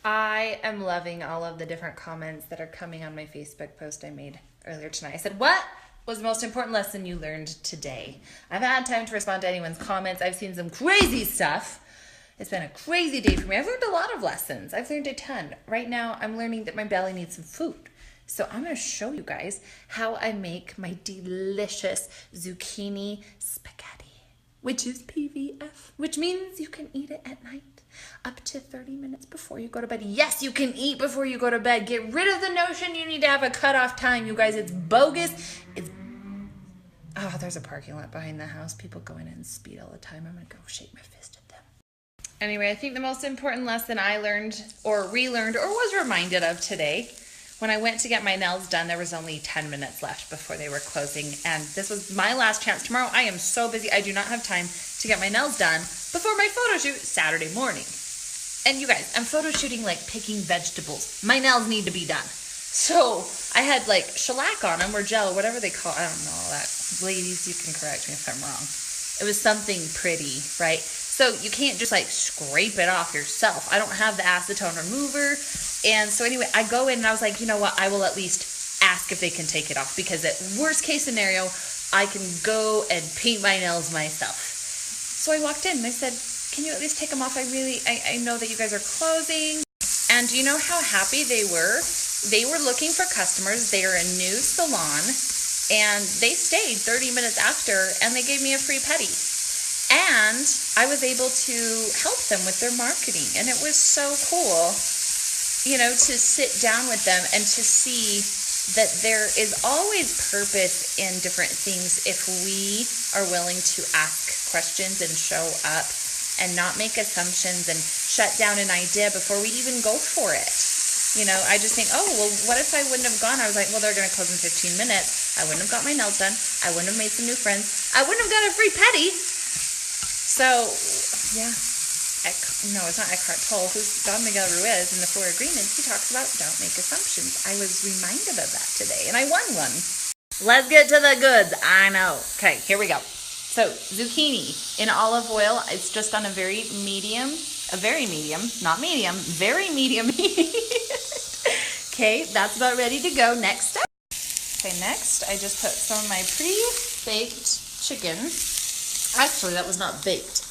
I am loving all of the different comments that are coming on my Facebook post I made earlier tonight. I said, what was the most important lesson you learned today? I've had time to respond to anyone's comments. I've seen some crazy stuff. It's been a crazy day for me. I've learned a lot of lessons. I've learned a ton. Right now, I'm learning that my belly needs some food. So I'm going to show you guys how I make my delicious zucchini spaghetti, which is PVF, which means you can eat it at night up to 30 minutes before you go to bed. Yes, you can eat before you go to bed. Get rid of the notion you need to have a cutoff time, you guys. It's bogus. Oh, there's a parking lot behind the house. People go in and speed all the time. I'm going to go shake my fist at them. Anyway, I think the most important lesson I learned or relearned or was reminded of today, when I went to get my nails done, there was only 10 minutes left before they were closing. And this was my last chance. Tomorrow, I am so busy. I do not have time to get my nails done before my photo shoot Saturday morning. And you guys, I'm photo shooting like picking vegetables. My nails need to be done. So I had like shellac on them or gel, whatever they call it. I don't know that. Ladies, you can correct me if I'm wrong. It was something pretty, right? So you can't just like scrape it off yourself. I don't have the acetone remover. And so anyway, I go in and I was like, you know what? I will at least ask if they can take it off, because at worst case scenario, I can go and paint my nails myself. So I walked in and I said, can you at least take them off? I know that you guys are closing. And do you know how happy they were? They were looking for customers. They are a new salon, and they stayed 30 minutes after, and they gave me a free pedi. And I was able to help them with their marketing. And it was so cool, you know, to sit down with them and to see that there is always purpose in different things if we are willing to ask questions and show up and not make assumptions and shut down an idea before we even go for it. You know, I just think, oh, well, what if I wouldn't have gone? I was like, well, they're going to close in 15 minutes. I wouldn't have got my nails done. I wouldn't have made some new friends. I wouldn't have got a free pedi. So, yeah. No, it's not Eckhart Tolle. Who's Don Miguel Ruiz in the Four Agreements? He talks about don't make assumptions. I was reminded of that today, and I won one. Let's get to the goods. I know. Okay, here we go. So, zucchini in olive oil. It's just on a very medium, very medium heat. Okay, that's about ready to go. Next step. Okay, next, I just put some of my pre-baked chicken. Actually, that was not baked.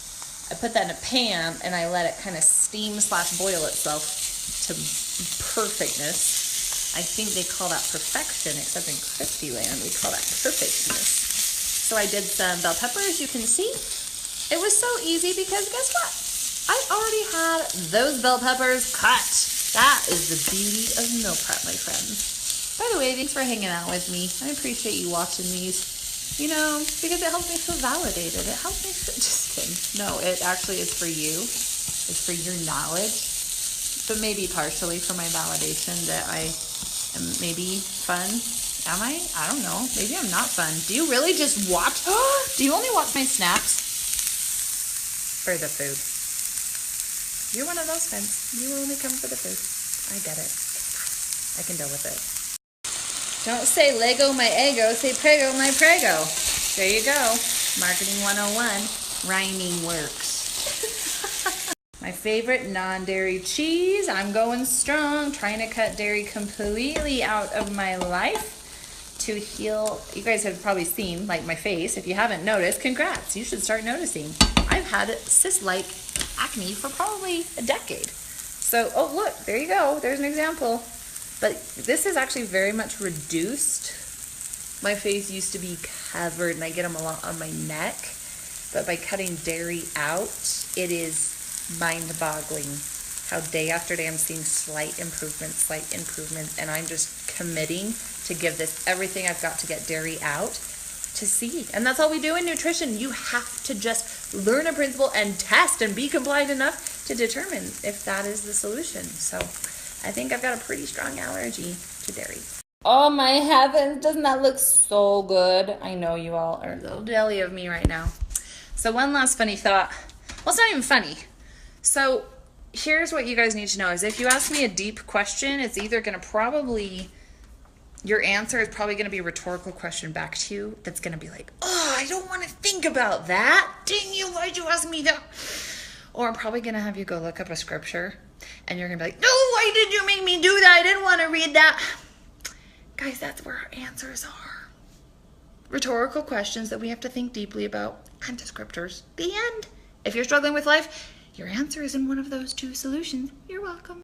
I put that in a pan and I let it kind of steam/boil itself to perfectness. I think they call that perfection, except in Christy land, we call that perfectness. So I did some bell peppers, you can see. It was so easy because guess what? I already had those bell peppers cut. That is the beauty of meal prep, my friends. By the way, thanks for hanging out with me. I appreciate you watching these. You know, because it helps me feel validated. It helps me feel, just kidding. No, it actually is for you. It's for your knowledge. But maybe partially for my validation that I am maybe fun. Am I? I don't know. Maybe I'm not fun. Do you really just watch? Do you only watch my snaps? For the food. You're one of those fans. You only come for the food. I get it. I can deal with it. Don't say Lego my ego, say Prego my Prego. There you go. Marketing 101. Rhyming works. My favorite non-dairy cheese. I'm going strong. Trying to cut dairy completely out of my life to heal. You guys have probably seen, like, my face. If you haven't noticed, congrats. You should start noticing. I've had cyst-like acne for probably a decade. So, oh, look. There you go. There's an example. But this is actually very much reduced. My face used to be covered, and I get them a lot on my neck. But by cutting dairy out, it is mind-boggling how day after day I'm seeing slight improvements, and I'm just committing to give this everything I've got to get dairy out to see. And that's all we do in nutrition. You have to just learn a principle and test and be compliant enough to determine if that is the solution. So I think I've got a pretty strong allergy to dairy. Oh my heavens, doesn't that look so good? I know you all are a little jelly of me right now. So one last funny thought. Well, it's not even funny. So here's what you guys need to know is if you ask me a deep question, it's either going to probably, your answer is probably going to be a rhetorical question back to you that's going to be like, oh, I don't want to think about that. Dang you, why'd you ask me that? Or I'm probably going to have you go look up a scripture And you're going to be like, no, why did you make me do that? I didn't want to read that. Guys, that's where our answers are. Rhetorical questions that we have to think deeply about, and descriptors. The end. If you're struggling with life, your answer is in one of those two solutions. You're welcome.